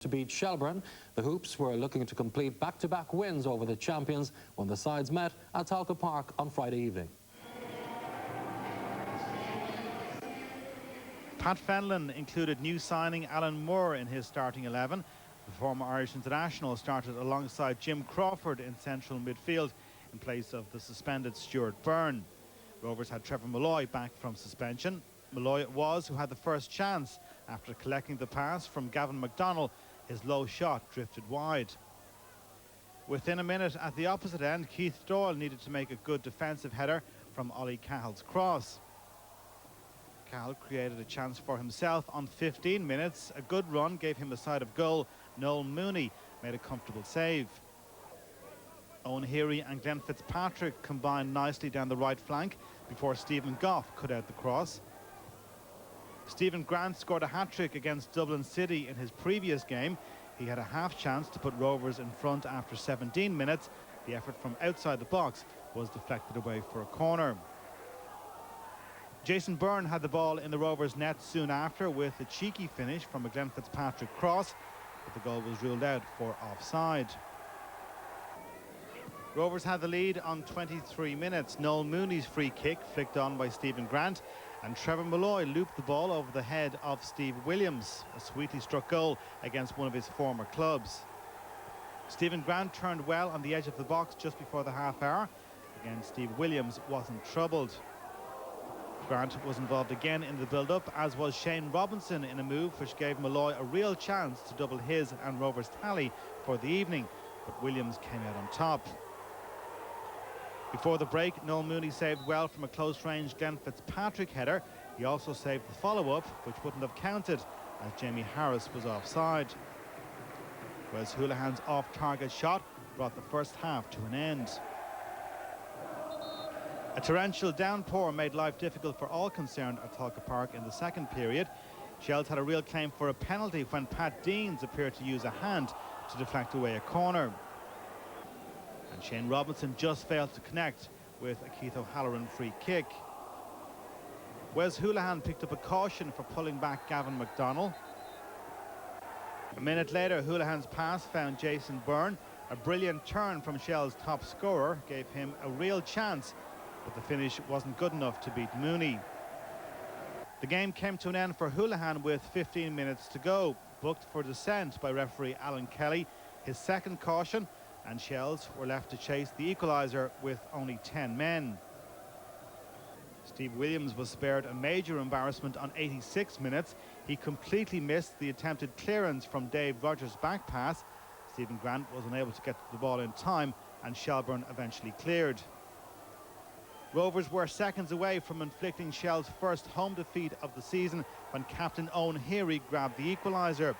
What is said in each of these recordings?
to beat Shelbourne. The Hoops were looking to complete back-to-back wins over the champions when the sides met at Talca Park on Friday evening. Pat Fenlon included new signing Alan Moore in his starting 11. The former Irish international started alongside Jim Crawford in central midfield in place of the suspended Stuart Byrne. Rovers had Trevor Malloy back from suspension. Malloy it was who had the first chance after collecting the pass from Gavin McDonnell. His low shot drifted wide. Within a minute at the opposite end, Keith Doyle needed to make a good defensive header from Ollie Cahill's cross. Cahill created a chance for himself on 15 minutes. A good run gave him a side of goal. Noel Mooney made a comfortable save. Owen Heary and Glenn Fitzpatrick combined nicely down the right flank before Stephen Goff cut out the cross. Stephen Grant scored a hat-trick against Dublin City in his previous game. He had a half chance to put Rovers in front after 17 minutes. The effort from outside the box was deflected away for a corner. Jason Byrne had the ball in the Rovers' net soon after with a cheeky finish from a Glenn Fitzpatrick cross, but the goal was ruled out for offside. Rovers had the lead on 23 minutes. Noel Mooney's free kick flicked on by Stephen Grant, and Trevor Malloy looped the ball over the head of Steve Williams, a sweetly struck goal against one of his former clubs. Stephen Grant turned well on the edge of the box just before the half hour. Again, Steve Williams wasn't troubled. Grant was involved again in the build-up, as was Shane Robinson in a move which gave Malloy a real chance to double his and Rovers' tally for the evening, but Williams came out on top. Before the break, Noel Mooney saved well from a close-range Glenn Fitzpatrick header. He also saved the follow-up, which wouldn't have counted, as Jamie Harris was offside. Wes Houlihan's off-target shot brought the first half to an end. A torrential downpour made life difficult for all concerned at Talca Park in the second period. Shells had a real claim for a penalty when Pat Deans appeared to use a hand to deflect away a corner. And Shane Robinson just failed to connect with a Keith O'Halloran free kick. Wes Houlihan picked up a caution for pulling back Gavin McDonnell. A minute later, Houlihan's pass found Jason Byrne. A brilliant turn from Shell's top scorer gave him a real chance, but the finish wasn't good enough to beat Mooney. The game came to an end for Houlihan with 15 minutes to go. Booked for dissent by referee Alan Kelly, his second caution, and Shells were left to chase the equaliser with only 10 men. Steve Williams was spared a major embarrassment on 86 minutes. He completely missed the attempted clearance from Dave Rogers' back pass. Stephen Grant was unable to get to the ball in time, and Shelbourne eventually cleared. Rovers were seconds away from inflicting Shell's first home defeat of the season when captain Owen Heary grabbed the equaliser.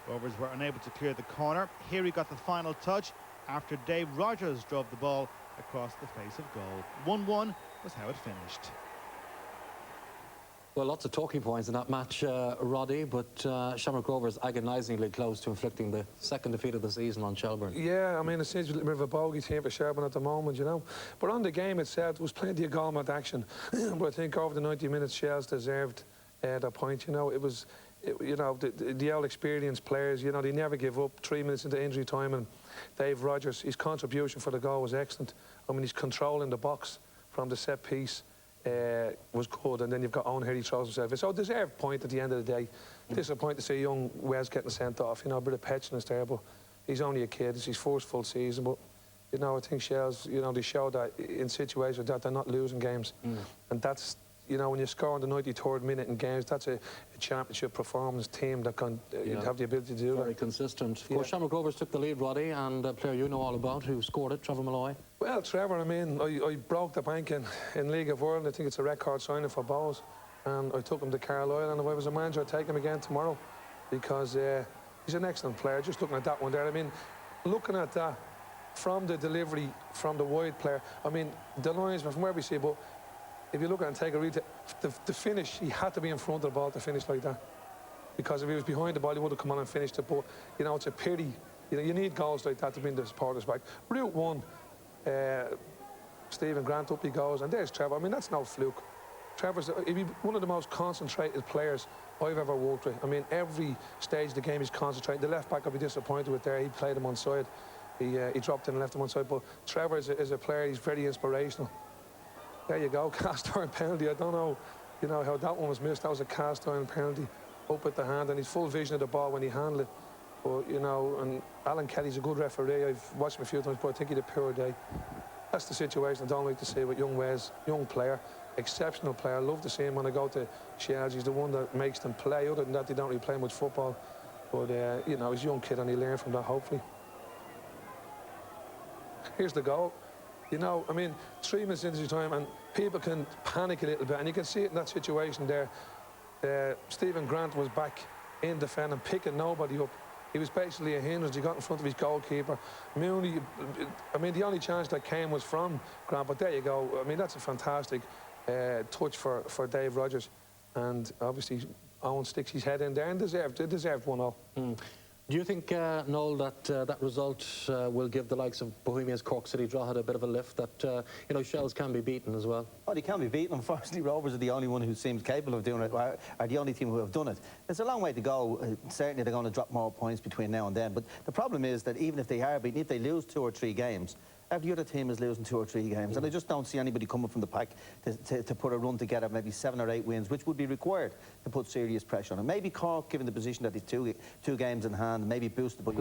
Rovers were unable to clear the corner. Heary got the final touch after Dave Rogers drove the ball across the face of goal. 1-1 was how it finished. Well, lots of talking points in that match, Roddy, but Shamrock Rovers agonisingly close to inflicting the second defeat of the season on Shelbourne. Yeah, I mean, it seems a little bit of a bogey team for Shelbourne at the moment, you know. But on the game itself, there was plenty of goal-mouth action. But I think over the 90 minutes, Shells deserved the point, you know. It was, you know, the all-experienced players, you know, they never give up. 3 minutes into injury time, and Dave Rogers, his contribution for the goal was excellent. I mean, he's controlling the box from the set piece. Was good, and then you've got Owen Heary throws himself in. So deserved point at the end of the day. Disappointed to see young Wes getting sent off, you know, a bit of petulance there, but he's only a kid. It's his first full season, but, you know, I think Shells, you know, they show that in situations that they're not losing games. And that's, you know, when you score in the 93rd minute in games, that's a championship performance team that can have the ability to do that. Very consistent. Of course, Shamrock Rovers took the lead, Roddy, and a player you know all about who scored it, Trevor Malloy. Well, Trevor, I mean, I broke the bank in League of Ireland. I think it's a record signing for Bows. And I took him to Carlisle, and if I was a manager, I'd take him again tomorrow because he's an excellent player. Just looking at that one there, I mean, looking at that from the delivery, from the wide player, I mean, the lines from where we see, but if you look at it and take a read, the finish, he had to be in front of the ball to finish like that. Because if he was behind the ball, he would have come on and finished it. But, you know, it's a pity. You know, you need goals like that to win the supporters back. Route 1, Stephen Grant, up he goes. And there's Trevor. I mean, that's no fluke. Trevor's one of the most concentrated players I've ever worked with. I mean, every stage of the game he's concentrating. The left back I'll be disappointed with there. He played him on side. He dropped in and left him on side. But Trevor is a player. He's very inspirational. There you go, cast iron penalty. I don't know, how that one was missed. That was a cast iron penalty up at the hand, and he's full vision of the ball when he handled it. But and Alan Kelly's a good referee. I've watched him a few times, but I think he had a poor day. That's the situation I don't like to see with young Wes, young player, exceptional player. I love to see him when I go to Shells. He's the one that makes them play. Other than that, they don't really play much football. But, he's a young kid and he'll learn from that, hopefully. Here's the goal. I mean, 3 minutes into the time and people can panic a little bit. And you can see it in that situation there. Stephen Grant was back in defending, picking nobody up. He was basically a hindrance. He got in front of his goalkeeper. Mooney, I mean, the only chance that came was from Grant, but there you go. I mean, that's a fantastic touch for Dave Rogers. And obviously, Owen sticks his head in there and deserved 1-0. Do you think, Noel, that that result will give the likes of Bohemians Cork City Drogheda a bit of a lift, that, Shells can be beaten as well? Well, they can be beaten. Unfortunately, Rovers are the only one who seems capable of doing it, are the only team who have done it. There's a long way to go. Certainly, they're going to drop more points between now and then. But the problem is that even if they are beaten, if they lose 2 or 3 games, every other team is losing 2 or 3 games, and I just don't see anybody coming from the pack to put a run together, maybe 7 or 8 wins, which would be required to put serious pressure on them. Maybe Cork, given the position that they've two games in hand, maybe boosted, but